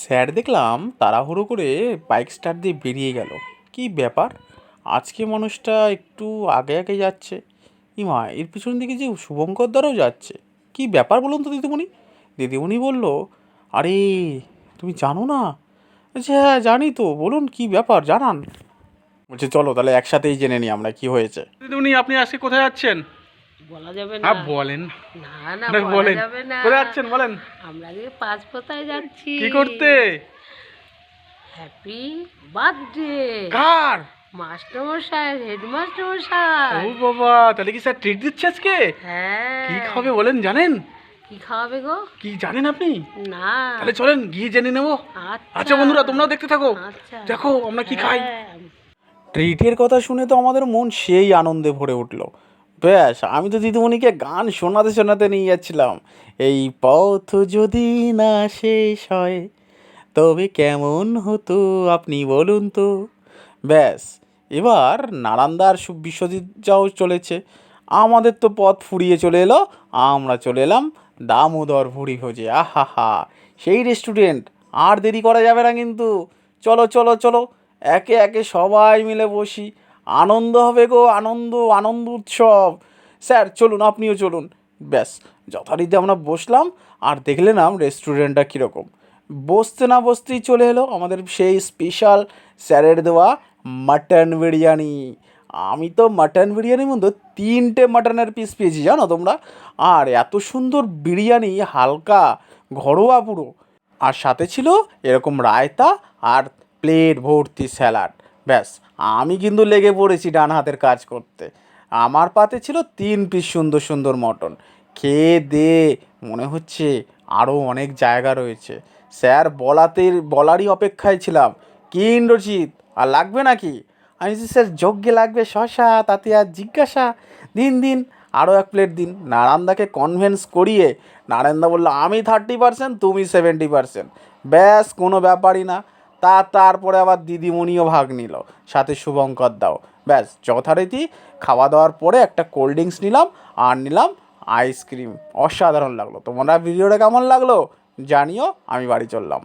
Sir দেখলাম তাড়াহুড়ো করে বাইক স্টার্ট দিয়ে বেরিয়ে গেল। কি ব্যাপার, আজকে মানুষটা একটু আগে আগে যাচ্ছে। ইমা, এর পিছন দিকে যে শুভঙ্কর দ্বারাও যাচ্ছে। কি ব্যাপার বলুন তো দিদিমণি। দিদিমণি বলল, আরে তুমি জানো না? আচ্ছা হ্যাঁ জানি তো, বলুন কি ব্যাপার জানান। বলছে চলো তাহলে একসাথেই জেনে নিই আমরা কি হয়েছে। দিদিমণি আপনি আজকে কোথায় যাচ্ছেন? বলা যাবে না। হ্যাঁ বলেন। না না না, বলা বলেন যাবে না। কোথায় যাচ্ছেন বলেন। আমরা যে পাঁচপোতায় যাচ্ছি। কি করতে? হ্যাপি বার্থডে কার? মাস্টারমশাই, হেডমাস্টারমশাই। ও বাবা, তাহলে কি স্যার ট্রিট দিচ্ছে আজকে? হ্যাঁ। কি খাবে বলেন, জানেন? কি খাওয়াবে গো? কি জানেন আপনি? না। তাহলে চলেন গিয়ে জেনে নেবো। আচ্ছা আচ্ছা বন্ধুরা, তোমরাও দেখতে থাকো। আচ্ছা দেখো আমরা কি খাই। হ্যাঁ। ট্রিটের কথা শুনে তো আমাদের মন সেই আনন্দে ভরে উঠল। ব্যাস, আমি তো দিদিমণিকে গান শোনাতে শোনাতে নিয়ে যাচ্ছিলাম। এই পথ যদি না শেষ হয় তবে কেমন হতো আপনি বলুন তো। ব্যাস, এবার নারান্দার বিশ্বজিৎ যাও চলেছে। আমাদের তো পথ ফুরিয়ে চলে এলো। আমরা চলে এলাম দামোদর ভুঁড়ি ভোজে। আহা হা, সেই রেস্টুরেন্ট। আর দেরি করা যাবে না কিন্তু। চলো চলো চলো, একে একে সবাই মিলে বসি। আনন্দ হবে গো, আনন্দ আনন্দ উৎসব। স্যার চলুন, আপনিও চলুন। ব্যাস, যথারীতি আমরা বসলাম আর দেখলেন রেস্টুরেন্টটা কীরকম। বসতে না বসতেই চলে এলো আমাদের সেই স্পেশাল স্যারের দেওয়া মাটন বিরিয়ানি। আমি তো মাটন বিরিয়ানির মধ্যে 3টে মাটনের পিস পেয়েছি জানো তোমরা। আর এত সুন্দর বিরিয়ানি, হালকা ঘরোয়া পুরো। আর সাথে ছিল এরকম রায়তা আর প্লেট ভর্তি স্যালাড। ব্যাস, আমি কিন্তু লেগে পড়েছি ডান হাতের কাজ করতে। আমার পাতে ছিল 3 পিস সুন্দর সুন্দর মটন। খেয়ে দে মনে হচ্ছে আরও অনেক জায়গা রয়েছে। স্যার বলারই অপেক্ষায় ছিলাম, কি ইন্দ্রজিৎ আর লাগবে নাকি? আমি বলছি স্যার যজ্ঞে লাগবে শশা, তাতে আর জিজ্ঞাসা। দিন দিন, আরও 1 প্লেট দিন। নারায়ণদাকে কনভিন্স করিয়ে নারায়ণদা বললো আমি 30%, তুমি 70%। ব্যাস, কোনো ব্যাপারই না। তারপরে আবার দিদিমণিও ভাগ নিল, সাথে শুভঙ্কর দাও। ব্যাস, যথারীতি খাওয়া দাওয়ার পরে একটা কোল্ড ড্রিঙ্কস নিলাম আর নিলাম আইসক্রিম। অসাধারণ লাগলো। তোমরা ভিডিওটা কেমন লাগলো জানিও। আমি বাড়ি চললাম।